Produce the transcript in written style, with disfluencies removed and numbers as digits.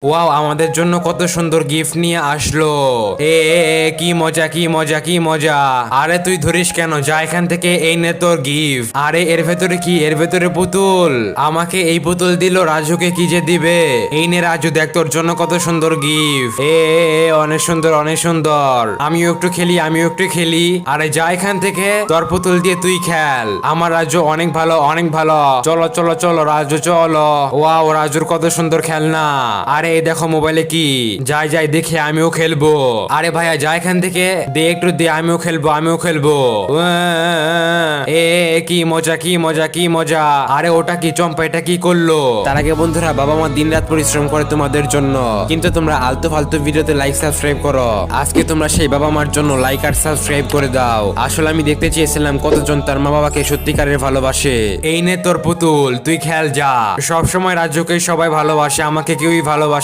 Wow, আমাদের জন্য কত সুন্দর গিফট নিয়ে আসলো। কি মজা কি মজা কি মজা। আরে তুই ধরিস কেন, যা এখান থেকে, এই নে তোর গিফট। আরে এর ভেতরে কি? এর ভেতরে পুতুল। আমাকে এই পুতুল দিল, রাজুকে কি যে দিবে। এই নে রাজু, দেখ তোর জন্য কত সুন্দর গিফট। অনেক সুন্দর অনেক সুন্দর। আমিও একটু খেলি আমিও একটু খেলি। আরে যা এখান থেকে, তোর পুতুল দিয়ে তুই খেল। আমার রাজু অনেক ভালো অনেক ভালো। চলো চলো চলো রাজু চলো। ওয়াও, রাজুর কত সুন্দর খেলনা। আরে এই দেখো মোবাইলে কি, যাই যাই দেখে আমিও খেলবো। আরে ভাইয়া যা এখান থেকে, দে একটু দে, আমিও খেলবো আমিও খেলবো। কি মজা কি মজা কি মজা। আরে ওটা কি, চম্পা এটা কি করলো? তার আগে বন্ধুরা, বাবা মা দিন রাত পরিশ্রম করে তোমাদের জন্য, কিন্তু তোমরা আলতু ফালতু ভিডিওতে লাইক সাবস্ক্রাইব করো। আজকে তোমরা সেই বাবা মার জন্য লাইক আর সাবস্ক্রাইব করে দাও। আসলে আমি দেখতে চেয়েছিলাম কতজন তার মা বাবাকে সত্যিকারের ভালোবাসে। এই নে তোর পুতুল, তুই খেল যা। সব সময় রাজ্যকে সবাই ভালোবাসে, আমাকে কেউই ভালোবাসে